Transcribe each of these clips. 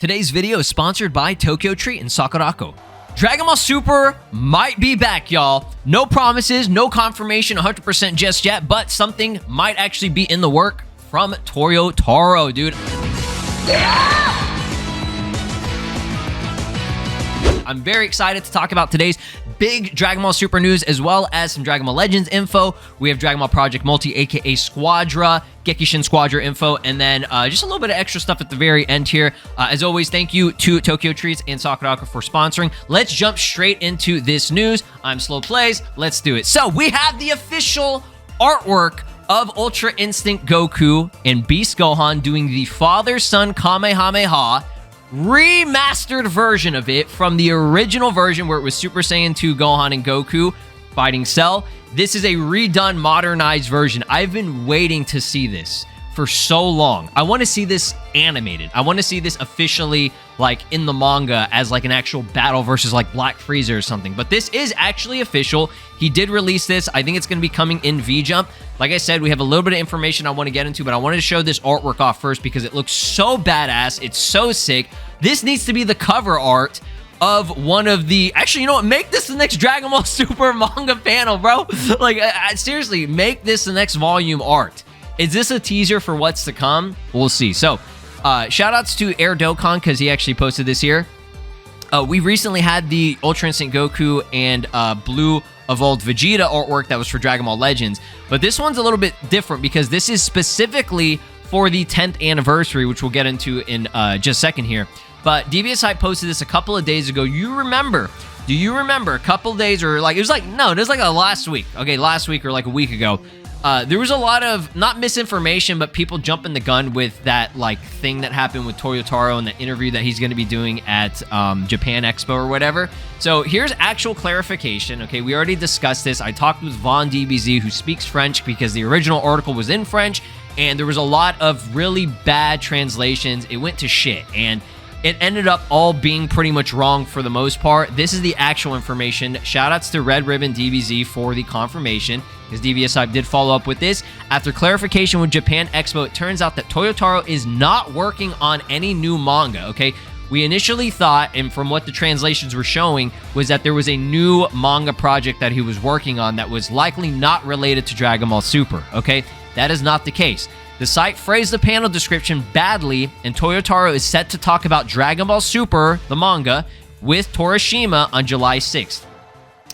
Today's video is sponsored by Tokyo Treat and Sakurako. Dragon Ball Super might be back, y'all. No promises, no confirmation 100% just yet, but something might actually be in the work from Toyotaro, dude. I'm very excited to talk about today's big Dragon Ball Super news, as well as some Dragon Ball Legends info. We have Dragon Ball Project Multi, aka Squadra, Gekkishin Squadra info, and then just a little bit of extra stuff at the very end here. As always, thank you to Tokyo Treats and Sakurako for sponsoring. Let's jump straight into this news. I'm SLOplays. Let's do it. So we have the official artwork of Ultra Instinct Goku and Beast Gohan doing the father-son Kamehameha remastered version of it from the original version where it was Super Saiyan 2 Gohan and Goku fighting Cell. This is a redone, modernized version. I've been waiting to see this for so long. I want to see this animated. I want to see this officially like in the manga as like an actual battle versus like Black Frieza or something. But this is actually official. He did release this. I think it's going to be coming in V-Jump. Like I said, we have a little bit of information I want to get into, but I wanted to show this artwork off first because it looks so badass. It's so sick. This needs to be the cover art of one of the... Actually, you know what? Make this the next Dragon Ball Super manga panel, bro. Like, seriously, make this the next volume art. Is this a teaser for what's to come? We'll see. So, shout-outs to Air Dokkan because he actually posted this here. We recently had the Ultra Instinct Goku and Blue Evolved Vegeta artwork that was for Dragon Ball Legends. But this one's a little bit different because this is specifically for the 10th anniversary, which we'll get into in just a second here. But DBS Hype posted this a couple of days ago. Do you remember a couple days or like, it was like last week. Okay, last week or like a week ago. There was a lot of, not misinformation, but people jumping the gun with that like thing that happened with Toyotaro and the interview that he's going to be doing at Japan Expo or whatever. So here's actual clarification. Okay, we already discussed this. I talked with Von DBZ, who speaks French because the original article was in French, and there was a lot of really bad translations. It went to shit, and it ended up all being pretty much wrong for the most part. This is the actual information. Shoutouts to Red Ribbon DBZ for the confirmation, because DBS Hype did follow up with this. After clarification with Japan Expo, it turns out that Toyotaro is not working on any new manga, okay? We initially thought, and from what the translations were showing, was that there was a new manga project that he was working on that was likely not related to Dragon Ball Super, okay? That is not the case. The site phrased the panel description badly, and Toyotaro is set to talk about Dragon Ball Super, the manga, with Torishima on July 6th.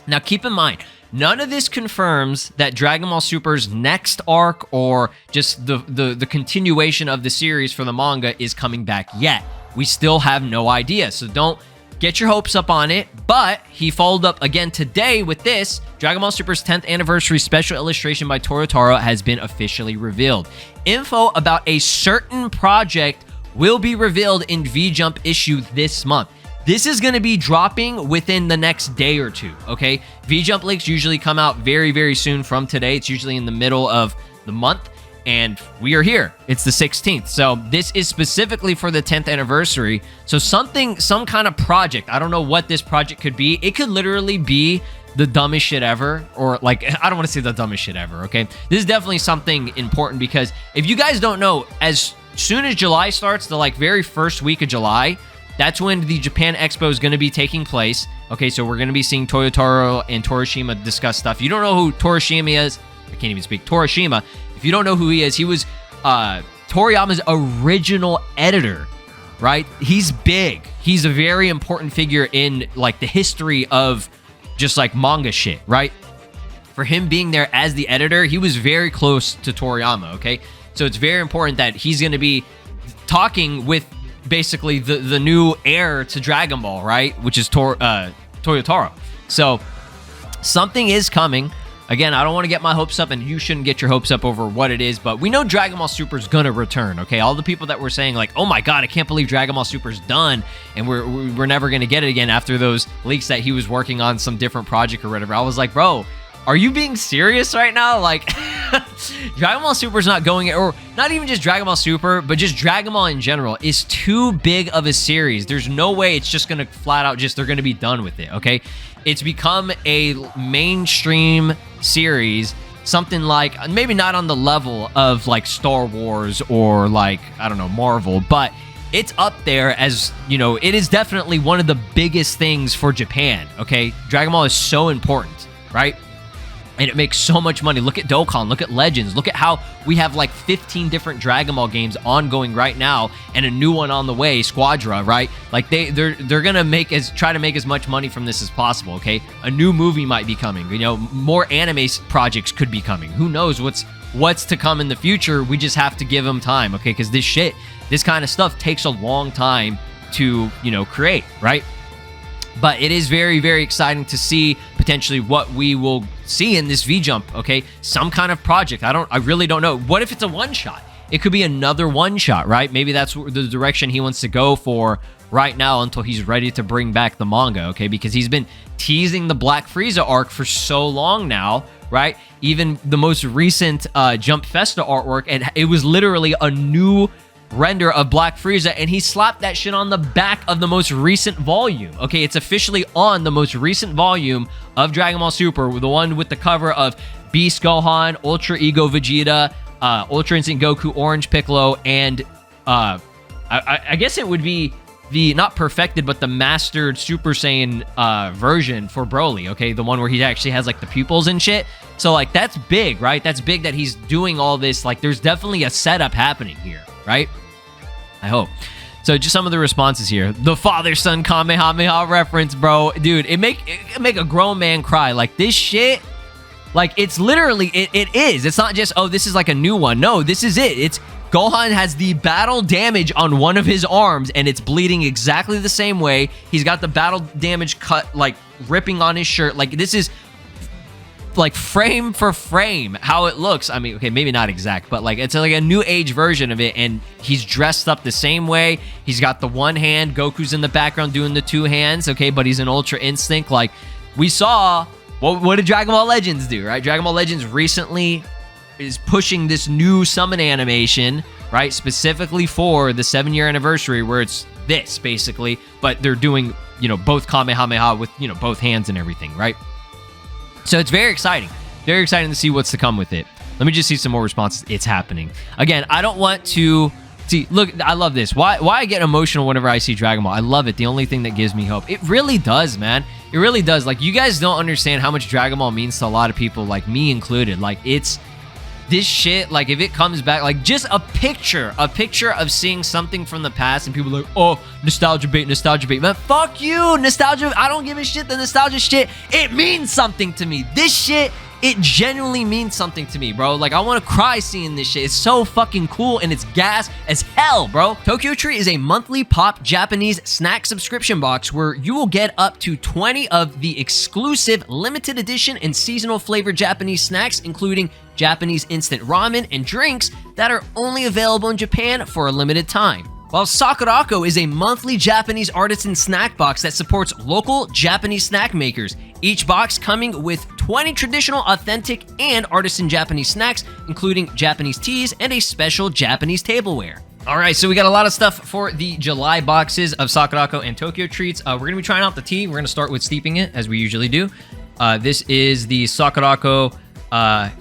Now, keep in mind, none of this confirms that Dragon Ball Super's next arc or just the continuation of the series for the manga is coming back yet. We still have no idea, so don't get your hopes up on it. But he followed up again today with this. Dragon Ball Super's 10th anniversary special illustration by Toyotaro has been officially revealed. Info about a certain project will be revealed in V-Jump issue this month. This is going to be dropping within the next day or two, okay? V-Jump links usually come out very, very soon from today. It's usually in the middle of the month, and we are here. It's the 16th, so this is specifically for the 10th anniversary. So some kind of project. I don't know what this project could be. It could literally be the dumbest shit ever, or like, I don't want to say the dumbest shit ever, okay? This is definitely something important because if you guys don't know, as soon as July starts, the like very first week of July, that's when the Japan Expo is going to be taking place. Okay, so we're going to be seeing Toyotaro and Torishima discuss stuff. You don't know who Torishima is? I can't even speak. Torishima. If you don't know who he is Toriyama's original editor, right? He's big. He's a very important figure in like the history of just like manga shit, right? For him being there as the editor, he was very close to Toriyama, okay? So it's very important that he's going to be talking with basically the new heir to Dragon Ball, right? Which is Toyotaro. So something is coming. Again, I don't want to get my hopes up, and you shouldn't get your hopes up over what it is, but we know Dragon Ball Super is going to return, okay? All the people that were saying, like, oh my god, I can't believe Dragon Ball Super's done, and we're never going to get it again after those leaks that he was working on some different project or whatever. I was like, bro, are you being serious right now? Like, Dragon Ball Super's not going, or not even just Dragon Ball Super, but just Dragon Ball in general is too big of a series. There's no way it's just going to flat out they're going to be done with it, okay? It's become a mainstream series, something like, maybe not on the level of like Star Wars or like, I don't know, Marvel, but it's up there as, you know, it is definitely one of the biggest things for Japan, okay? Dragon Ball is so important, right? And it makes so much money. Look at Dokkan, look at Legends, look at how we have like 15 different Dragon Ball games ongoing right now and a new one on the way, Squadra, right? Like they're gonna try to make as much money from this as possible, okay? A new movie might be coming, you know, more anime projects could be coming. Who knows what's to come in the future? We just have to give them time, okay? Because this kind of stuff takes a long time to, you know, create, right? But it is very, very exciting to see potentially what we will see in this V-Jump, okay? Some kind of project. I really don't know. What if it's a one-shot? It could be another one-shot, right? Maybe that's the direction he wants to go for right now until he's ready to bring back the manga, okay? Because he's been teasing the Black Frieza arc for so long now, right? Even the most recent Jump Festa artwork, and it was literally a new render of Black Frieza, and he slapped that shit on the back of the most recent volume. Okay, it's officially on the most recent volume of Dragon Ball Super, the one with the cover of Beast Gohan, Ultra Ego Vegeta, Ultra Instinct Goku, Orange Piccolo, and I guess it would be the not perfected but the mastered Super Saiyan version for Broly, okay? The one where he actually has like the pupils and shit. So like that's big, right? That's big that he's doing all this. Like there's definitely a setup happening here, right? I hope. So just some of the responses here. The father-son Kamehameha reference, bro. Dude, it make a grown man cry. Like this shit, like it's literally, it is. It's not just, oh, this is like a new one. No, this is it. It's Gohan has the battle damage on one of his arms and it's bleeding exactly the same way. He's got the battle damage cut, like ripping on his shirt. Like this is like frame for frame how it looks. I mean, okay, maybe not exact, but like it's like a new age version of it, and he's dressed up the same way. He's got the one hand, Goku's in the background doing the two hands, okay, but he's an Ultra Instinct. Like we saw, what did Dragon Ball Legends do, right? Dragon Ball Legends recently is pushing this new summon animation, right, specifically for the 7-year anniversary, where it's this basically, but they're doing, you know, both Kamehameha with, you know, both hands and everything, right? So it's very exciting to see what's to come with it. Let me just see some more responses. It's happening. Again, I don't want to see, look, I love this. Why I get emotional whenever I see Dragon Ball. I love it. The only thing that gives me hope. It really does, man. It really does. Like, you guys don't understand how much Dragon Ball means to a lot of people, like me included. Like, it's this shit, like if it comes back, like just a picture of seeing something from the past and people are like, oh, nostalgia bait, man, fuck you, nostalgia. I don't give a shit. The nostalgia shit, it means something to me. This shit, it genuinely means something to me, bro. Like I want to cry seeing this shit. It's so fucking cool and it's gas as hell, bro. Tokyo Treat is a monthly pop Japanese snack subscription box where you will get up to 20 of the exclusive limited edition and seasonal flavored Japanese snacks, including Japanese instant ramen and drinks that are only available in Japan for a limited time. While Sakurako is a monthly Japanese artisan snack box that supports local Japanese snack makers, each box coming with 20 traditional, authentic, and artisan Japanese snacks, including Japanese teas and a special Japanese tableware. All right, so we got a lot of stuff for the July boxes of Sakurako and Tokyo Treats. We're going to be trying out the tea. We're going to start with steeping it, as we usually do. This is the Sakurako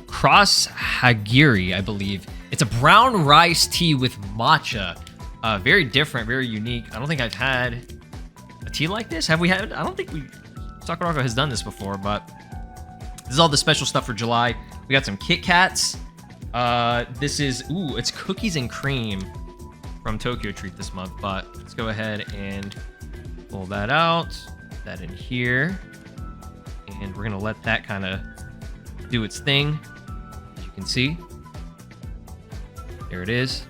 Cross Hagiri, I believe. It's a brown rice tea with matcha. Very different, very unique. I don't think I've had a tea like this. Have we had? I don't think Sakurako has done this before, but this is all the special stuff for July. We got some Kit Kats. This is, it's cookies and cream from Tokyo Treat this month, but let's go ahead and pull that out, put that in here, and we're gonna let that kind of do its thing. As you can see, there it is.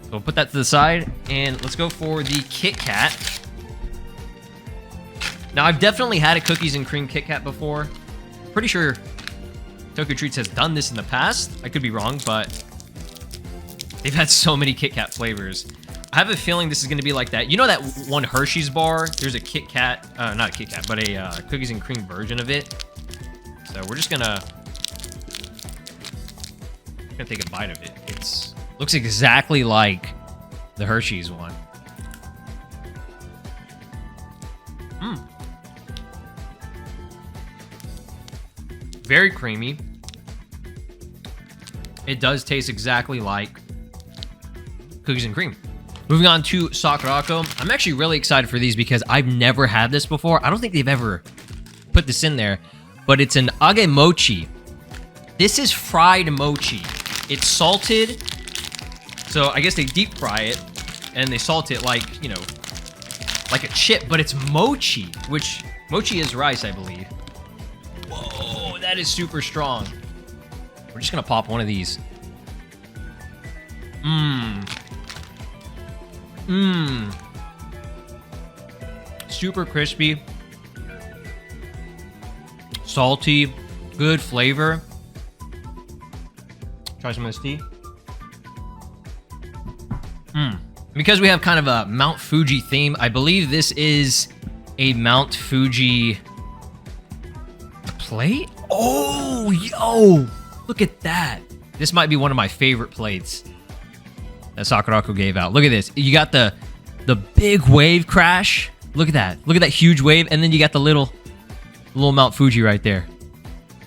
So we'll put that to the side, and let's go for the Kit Kat. Now, I've definitely had a cookies and cream Kit Kat before. Pretty sure Tokyo Treats has done this in the past. I could be wrong, but they've had so many Kit Kat flavors. I have a feeling this is going to be like that. You know that one Hershey's bar? There's a Kit Kat, not a Kit Kat, but a cookies and cream version of it. So we're just gonna take a bite of it. It's looks exactly like the Hershey's one. Very creamy. It does taste exactly like cookies and cream. Moving on to Sakurako. I'm actually really excited for these because I've never had this before. I don't think they've ever put this in there, but it's an age mochi. This is fried mochi. It's salted, so I guess they deep fry it, and they salt it like, you know, like a chip, but it's mochi, which mochi is rice, I believe. Whoa, that is super strong. We're just gonna pop one of these. Super crispy, salty, good flavor. Try some of this tea. Because we have kind of a Mount Fuji theme, I believe this is a Mount Fuji plate. Oh, yo, look at that. This might be one of my favorite plates that Sakurako gave out. Look at this. You got the big wave crash. Look at that. Look at that huge wave. And then you got the little Mount Fuji right there.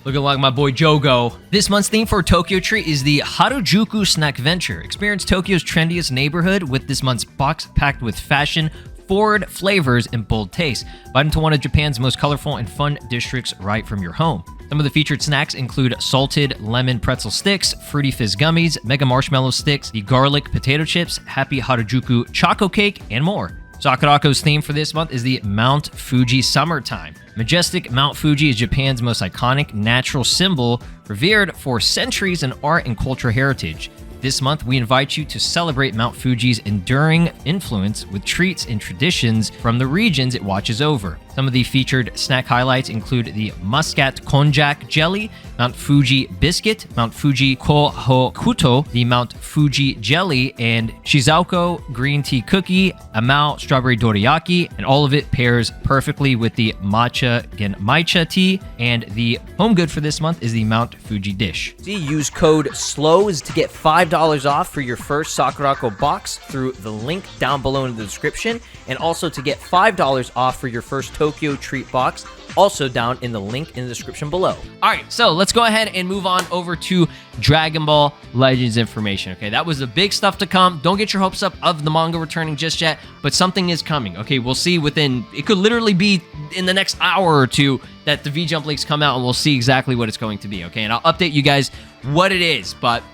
Looking like my boy Jogo. This month's theme for Tokyo Treat is the Harajuku Snack Venture. Experience Tokyo's trendiest neighborhood with this month's box packed with fashion, forward flavors, and bold taste. Bite into one of Japan's most colorful and fun districts right from your home. Some of the featured snacks include salted lemon pretzel sticks, fruity fizz gummies, mega marshmallow sticks, the garlic potato chips, happy Harajuku choco cake, and more. Sakurako's theme for this month is the Mount Fuji Summertime. Majestic Mount Fuji is Japan's most iconic natural symbol, revered for centuries in art and cultural heritage. This month, we invite you to celebrate Mount Fuji's enduring influence with treats and traditions from the regions it watches over. Some of the featured snack highlights include the Muscat Konjac Jelly, Mount Fuji Biscuit, Mount Fuji Kohokuto, the Mount Fuji Jelly, and Shizuoka Green Tea Cookie, Amao Strawberry Dorayaki, and all of it pairs perfectly with the Matcha Genmaicha Tea, and the home good for this month is the Mount Fuji Dish. Use code SLOWS to get $5 off for your first Sakurako box through the link down below in the description, and also to get $5 off for your first Tokyo Treat box, also down in the link in the description below. All right, so let's go ahead and move on over to Dragon Ball Legends information. Okay, that was the big stuff to come. Don't get your hopes up of the manga returning just yet, but something is coming. Okay, we'll see within, it could literally be in the next hour or two that the V-Jump leaks come out, and we'll see exactly what it's going to be. Okay, and I'll update you guys what it is, but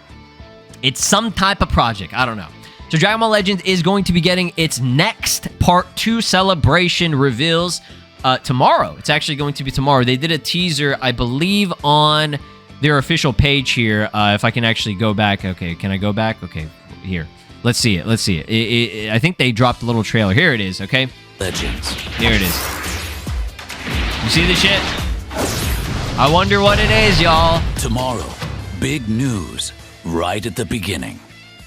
it's some type of project. I don't know. So Dragon Ball Legends is going to be getting its next Part 2 celebration reveals tomorrow. It's actually going to be tomorrow. They did a teaser, I believe, on their official page here. If I can actually go back. Okay, can I go back? Okay, here. Let's see it. Let's see it. I think they dropped a little trailer. Here it is, okay? Legends. Here it is. You see this shit? I wonder what it is, y'all. Tomorrow, big news right at the beginning.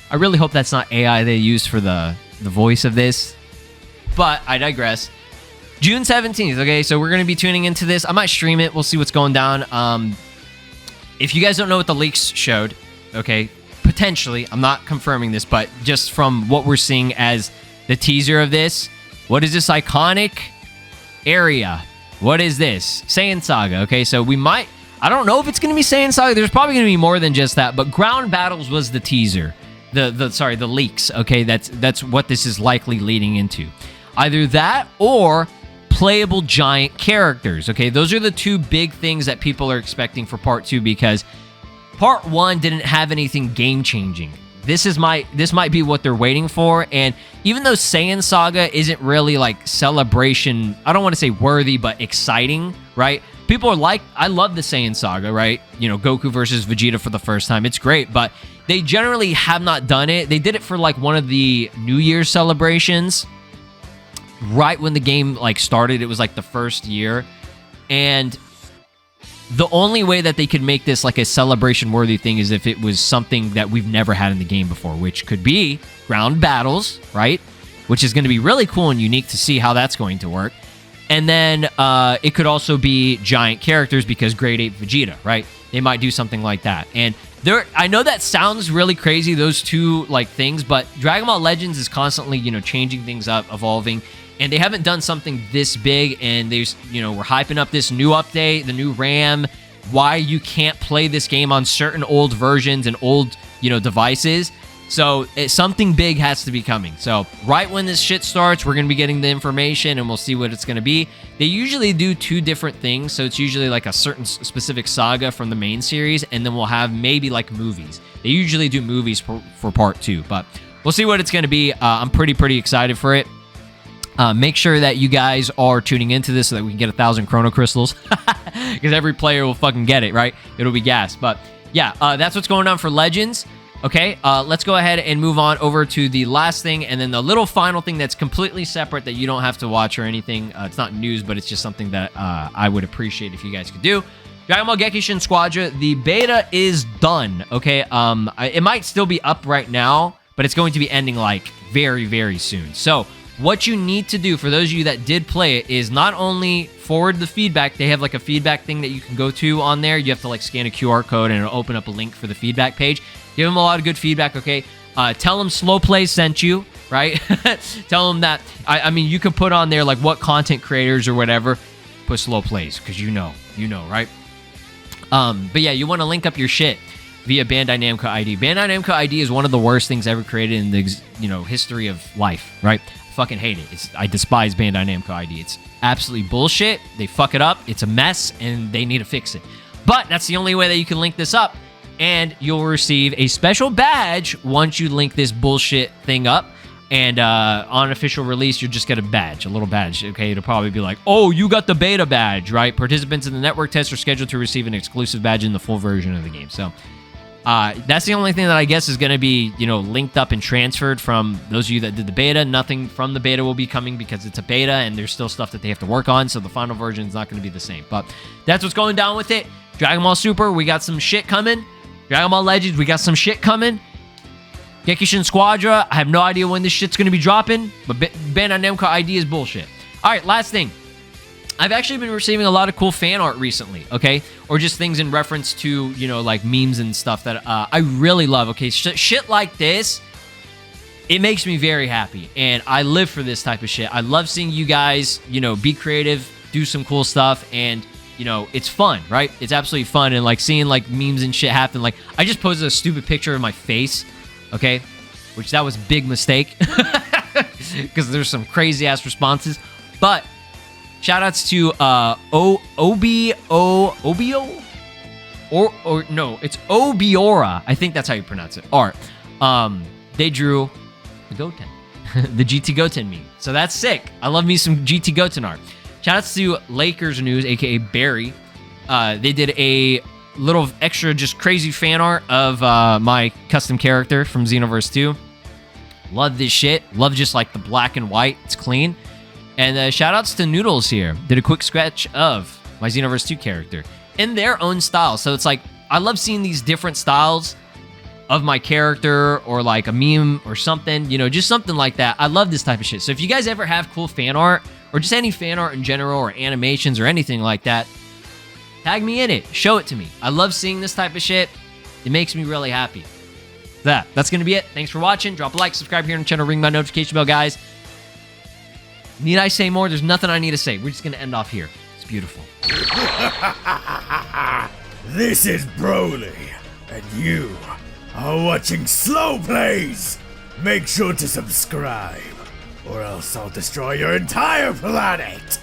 I really hope that's not AI they used for the voice of this, but I digress. June 17th, okay, so we're going to be tuning into this. I might stream it. We'll see what's going down. If you guys don't know what the leaks showed, okay, potentially, I'm not confirming this, but just from what we're seeing as the teaser of this, what is this iconic area? What is this? Saiyan Saga, okay, so we might, I don't know if it's going to be Saiyan Saga. There's probably going to be more than just that, but Ground Battles was the teaser. The leaks, okay? That's what this is likely leading into. Either that or playable giant characters, okay? Those are the two big things that people are expecting for Part 2 because Part 1 didn't have anything game-changing. This might be what they're waiting for, and even though Saiyan Saga isn't really like celebration, I don't want to say worthy, but exciting, right? People are like, I love the Saiyan Saga, right? You know, Goku versus Vegeta for the first time. It's great, but they generally have not done it. They did it for like one of the New Year's celebrations right when the game like started. It was like the first year, and the only way that they could make this like a celebration worthy thing is if it was something that we've never had in the game before, which could be ground battles, right? Which is going to be really cool and unique to see how that's going to work. And then it could also be giant characters because Grade 8 Vegeta, right? They might do something like that. And I know that sounds really crazy, those two like things, but Dragon Ball Legends is constantly, you know, changing things up, evolving, and they haven't done something this big. And there's, you know, we're hyping up this new update, the new RAM, why you can't play this game on certain old versions and old, you know, devices. So something big has to be coming. So right when this shit starts, we're going to be getting the information and we'll see what it's going to be. They usually do 2 different things. So it's usually like a certain specific saga from the main series. And then we'll have maybe like movies. They usually do movies for part 2. But we'll see what it's going to be. I'm pretty excited for it. Make sure that you guys are tuning into this so that we can get 1,000 Chrono Crystals. Because every player will fucking get it, right? It'll be gas. But yeah, that's what's going on for Legends. Okay, let's go ahead and move on over to the last thing, and then the little final thing that's completely separate that you don't have to watch or anything. It's not news, but it's just something that I would appreciate if you guys could do. Dragon Ball Gekkishin Squadra, the beta is done, okay? It might still be up right now, but it's going to be ending, like, very soon. So, what you need to do, for those of you that did play it, is not only forward the feedback. They have, like, a feedback thing that you can go to on there. You have to, like, scan a QR code, and it'll open up a link for the feedback page. Give them a lot of good feedback, okay? Tell them SLOplays sent you, right? Tell them that, I mean, you could put on there, like, what content creators or whatever. Put SLOplays, because you know, right? But yeah, you want to link up your shit via Bandai Namco ID. Bandai Namco ID is one of the worst things ever created in the, history of life, right? I fucking hate it. I despise Bandai Namco ID. It's absolutely bullshit. They fuck it up. It's a mess, and they need to fix it. But that's the only way that you can link this up. And you'll receive a special badge once you link this bullshit thing up. And on official release, you'll just get a badge, a little badge. Okay, it'll probably be like, oh, you got the beta badge, right? Participants in the network test are scheduled to receive an exclusive badge in the full version of the game. So that's the only thing that I guess is going to be, linked up and transferred from those of you that did the beta. Nothing from the beta will be coming because it's a beta and there's still stuff that they have to work on. So the final version is not going to be the same. But that's what's going down with it. Dragon Ball Super, we got some shit coming. Dragon Ball Legends, we got some shit coming. Gekkishin Squadra, I have no idea when this shit's going to be dropping, but Bandai Namco ID is bullshit. All right, last thing. I've actually been receiving a lot of cool fan art recently, okay? Or just things in reference to, like memes and stuff that I really love, okay? Shit like this, it makes me very happy, and I live for this type of shit. I love seeing you guys, be creative, do some cool stuff, and it's fun, right? It's absolutely fun. And like seeing like memes and shit happen. Like I just posted a stupid picture of my face, okay? Which that was a big mistake because there's some crazy ass responses. But shout outs to Obio or no, it's Obiora. I think that's how you pronounce it. Art. They drew the Goten, the GT Goten meme. So that's sick. I love me some GT Goten art. Shoutouts to Lakers News, aka Barry. They did a little extra, just crazy fan art of my custom character from Xenoverse 2. Love this shit. Love just like the black and white. It's clean. And shoutouts to Noodles here. Did a quick sketch of my Xenoverse 2 character in their own style. So it's like, I love seeing these different styles of my character or like a meme or something, just something like that. I love this type of shit. So if you guys ever have cool fan art, or just any fan art in general, or animations, or anything like that, tag me in it. Show it to me. I love seeing this type of shit. It makes me really happy. That's going to be it. Thanks for watching. Drop a like, subscribe here on the channel, ring my notification bell, guys. Need I say more? There's nothing I need to say. We're just going to end off here. It's beautiful. This is Broly, and you are watching SLOplays. Make sure to subscribe, or else I'll destroy your entire planet!